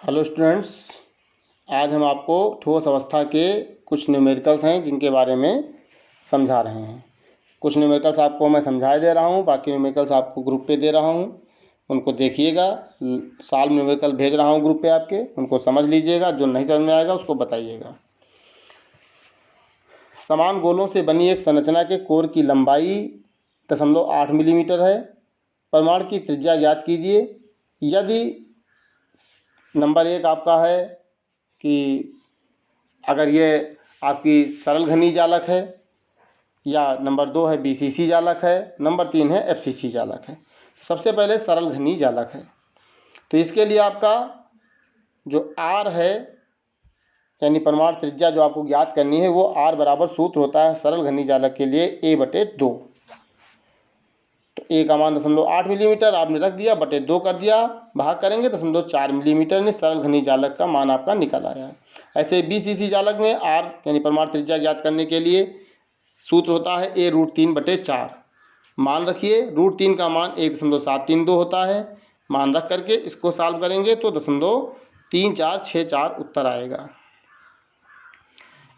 Hello students, आज हम आपको ठोस अवस्था के कुछ न्यूमेरिकल्स हैं जिनके बारे में समझा रहे हैं। कुछ न्यूमेरिकल्स आपको मैं समझाए दे रहा हूँ, बाकी न्यूमेरिकल्स आपको ग्रुप पे दे रहा हूँ, उनको देखिएगा। सॉल्व न्यूमेरिकल भेज रहा हूँ ग्रुप पे आपके, उनको समझ लीजिएगा। जो नहीं समझ में आएगा उसको बताइएगा। समान गोलों से बनी एक संरचना के कोर की लंबाई 0.8 मिलीमीटर है। परमाणु की त्रिज्या ज्ञात कीजिए। यदि नंबर 1 आपका है कि अगर ये आपकी सरल घनी जालक है, या नंबर 2 है बीसीसी जालक है, नंबर 3 है एफसीसी जालक है। सबसे पहले सरल घनी जालक है, तो इसके लिए आपका जो आर है यानी परमाणु त्रिज्या जो आपको ज्ञात करनी है वो आर बराबर सूत्र होता है सरल घनी जालक के लिए a/2। तो ए का मान 0.8 मिलीमीटर आपने रख दिया, बटे 2 कर दिया, भाग करेंगे 0.4 मिलीमीटर ने सरल घनी जालक का मान आपका निकल आया। ऐसे बीसीसी जालक में आर यानी परमाणु त्रिज्या ज्ञात करने के लिए सूत्र होता है a√3/4। मान रखिए √3 का मान 1.732 होता है। मान रख करके इसको सॉल्व करेंगे तो 0.3464 उत्तर आएगा।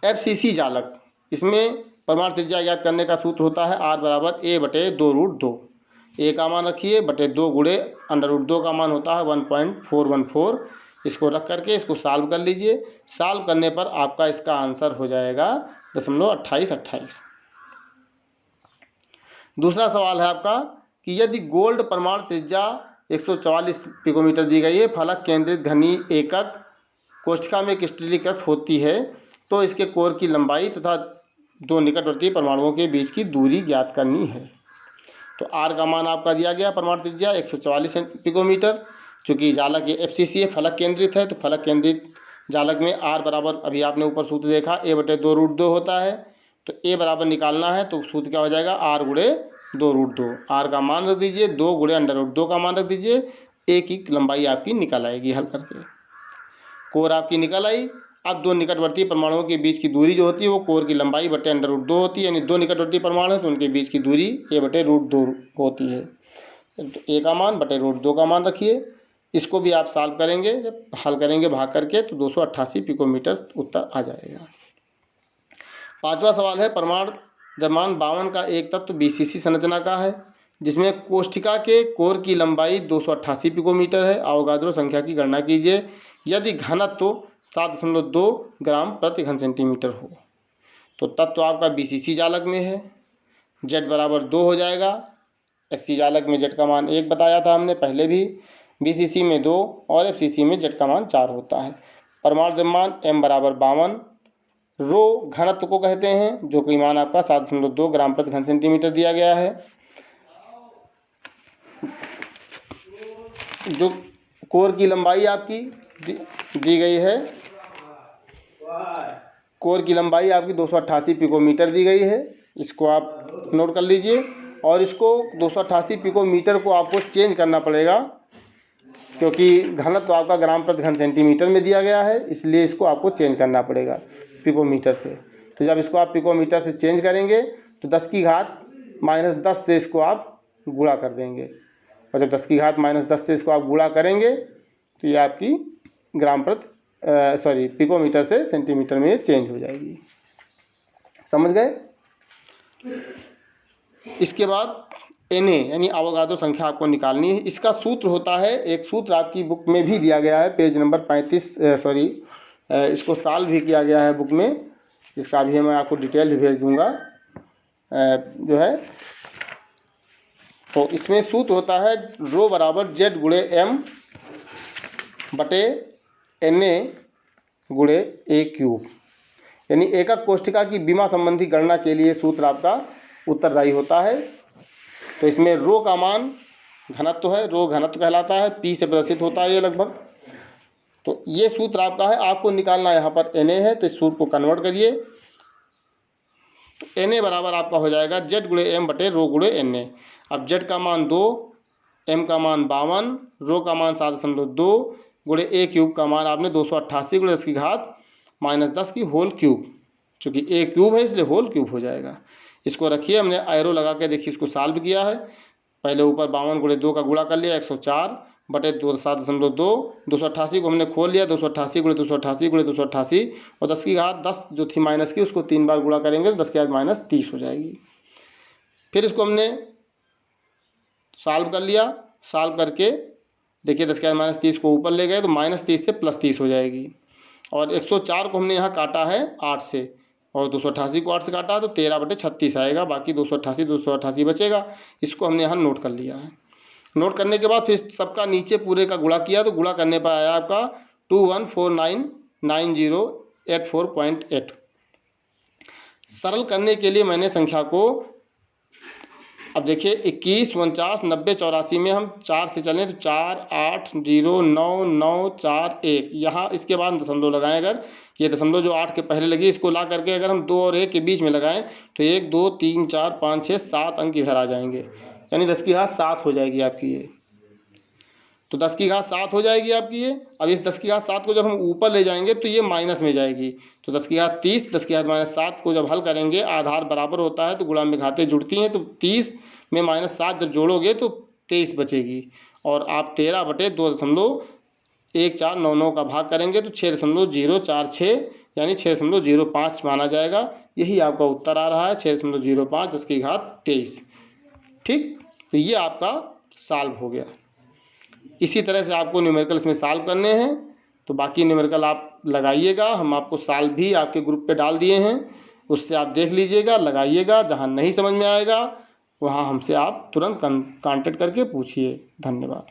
एफसीसी जालक, इसमें परमाणु त्रिज्या ज्ञात करने का सूत्र होता है r बराबर a/2√2। ए का मान रखिए बटे 2 गुणे √2 का मान होता है 1.414। इसको रख करके इसको सॉल्व कर लीजिए। सॉल्व करने पर आपका इसका आंसर हो जाएगा 0.2828। दूसरा सवाल है आपका कि यदि गोल्ड परमाणु त्रिज्या 144 पिकोमीटर दी गई है, फलक केंद्रित घनी एकक कोष्ठिका में क्रिस्टलीकृत होती है, तो इसके कोर की लंबाई तथा दो निकटवर्ती परमाणुओं के बीच की दूरी ज्ञात करनी है। तो आर का मान आपका दिया गया परमाणु त्रिज्या 144 पिकोमीटर। चूँकि जालक ये एफसीसी है, फलक केंद्रित है, तो फलक केंद्रित जालक में आर बराबर अभी आपने ऊपर सूत्र देखा a/2√2 होता है। तो ए बराबर निकालना है तो सूत्र क्या हो जाएगा r गुणे 2√2। आर का मान रख दीजिए, 2 गुणे √2 का मान रख दीजिए। ए की लंबाई आपकी निकल आएगी हल करके। कोर आपकी निकल आई। अब दो निकटवर्ती परमाणुओं के बीच की दूरी जो होती है वो कोर की लंबाई बटे √2 होती है। यानी दो निकटवर्ती परमाणु है तो उनके बीच की दूरी a/√2 होती है। तो ए का मान बटे √2 का मान रखिए। इसको भी आप सॉल्व करेंगे, जब हल करेंगे भाग करके तो 288 पिकोमीटर उत्तर आ जाएगा। पांचवा सवाल है परमाणु द्रव्यमान 52 का एक तत्व बीसीसी संरचना का है, जिसमें कोष्ठिका के कोर की लंबाई 288 पिकोमीटर है। अवोगाद्रो संख्या की गणना कीजिए यदि घनत्व 7.2 ग्राम प्रति घन सेंटीमीटर हो। तो तत्व आपका बीसीसी जालक में है, जेड बराबर 2 हो जाएगा। एससी जालक में जेड का मान 1 बताया था हमने पहले भी, बीसीसी में 2 और एफसीसी में जेड का मान 4 होता है। परमाणु द्रव्यमान m बराबर 52, रो घनत्व को कहते हैं, जो कि मान आपका 7.2 ग्राम प्रति घन सेंटीमीटर दिया गया है। जो कोर की लंबाई आपकी दी गई है, कोर की लंबाई आपकी 288 पिकोमीटर दी गई है। इसको आप नोट कर लीजिए। और इसको 288 पिकोमीटर को आपको चेंज करना पड़ेगा, क्योंकि घनत्व आपका ग्राम प्रति घन सेंटीमीटर में दिया गया है, इसलिए इसको आपको चेंज करना पड़ेगा पिकोमीटर से। तो जब इसको आप पिकोमीटर से चेंज करेंगे तो 10 की घात -10 से इसको आप गुणा कर देंगे, और जब 10 की घात -10 से इसको आप गुणा करेंगे तो ये आपकी ग्राम प्रति पिकोमीटर से सेंटीमीटर में ये चेंज हो जाएगी। समझ गए? इसके बाद Na यानी अवोगाद्रो संख्या आपको निकालनी है। इसका सूत्र होता है, एक सूत्र आपकी बुक में भी दिया गया है, पेज नंबर 35 इसको सॉल्व भी किया गया है बुक में। इसका भी मैं आपको डिटेल भी भेज दूंगा जो है। तो इसमें सूत्र होता है रो बराबर जेड गुणे m बटे Na गुणे a क्यूब। यानी एकक कोष्ठिका की विमा संबंधी गणना के लिए सूत्र आपका उत्तरदायी होता है। तो इसमें रो का मान घनत्व है, रो घनत्व कहलाता है, पी से प्रदर्शित होता है ये लगभग। तो ये सूत्र आपका है, आपको निकालना यहाँ पर Na है, तो इस सूत्र को कन्वर्ट करिए। तो Na बराबर आपका हो जाएगा जेड गुणे m बटे रो गुणे Na। अब जेड का मान 2, m का मान 52, रो का मान 7.2 गुणे a क्यूब का मान आपने 288 गुणे 10 की घात -10 की होल क्यूब। चूँकि a क्यूब है इसलिए होल क्यूब हो जाएगा। इसको रखिए, हमने एरो लगा के देखिए इसको सॉल्व किया है। पहले ऊपर 52 गुणे 2 का गुणा कर लिया 104, बटे 7.2। 288 को हमने खोल लिया, 288 गुणे 288 गुणे 288 और 10 की घात 10 जो थी माइनस की उसको 3 बार गुणा करेंगे तो 10 की घात माइनस 30 हो जाएगी। फिर इसको हमने सॉल्व कर लिया, सॉल्व करके देखिए 10 की घात माइनस 30 को ऊपर ले गए तो माइनस 30 से प्लस 30 हो जाएगी। और 104 को हमने यहाँ काटा है 8 से और 288 को 8 से काटा तो 13/36 आएगा, बाकी 288 बचेगा। इसको हमने यहाँ नोट कर लिया है। नोट करने के बाद फिर सबका नीचे पूरे का गुणा किया तो गुणा करने पर आया आपका 21499084.8। सरल करने के लिए मैंने संख्या को, अब देखिए 21 49 90 84 में हम 4 से चलें तो 4 8 0 9 9 4 1, यहाँ इसके बाद दशमलव लगाएं। अगर ये दशमलव जो 8 के पहले लगी इसको ला करके अगर हम 2 और 1 के बीच में लगाएं तो 1 2 3 4 5 6 7 अंक इधर आ जाएंगे, यानी 10 की घात 7 हो जाएगी आपकी ये। तो 10 की घात 7 हो जाएगी आपकी ये। अब इस 10 की घात 7 को जब हम ऊपर ले जाएंगे तो ये माइनस में जाएगी, तो 10 की घात 30, 10 की घात माइनस 7 को जब हल करेंगे आधार बराबर होता है तो गुणा में घातें जुड़ती हैं, तो 30 में माइनस 7 जब जोड़ोगे तो 23 बचेगी। और आप 13/2.1499 का भाग करेंगे तो 6.046 यानी 6.05 माना जाएगा। यही आपका उत्तर आ रहा है 6.05 10 की घात 23। ठीक, तो ये आपका सॉल्व हो गया। इसी तरह से आपको न्यूमेरिकल इसमें सॉल्व करने हैं, तो बाकी न्यूमेरिकल आप लगाइएगा। हम आपको सॉल्व भी आपके ग्रुप पे डाल दिए हैं, उससे आप देख लीजिएगा, लगाइएगा। जहाँ नहीं समझ में आएगा वहाँ हमसे आप तुरंत कांटेक्ट करके पूछिए। धन्यवाद।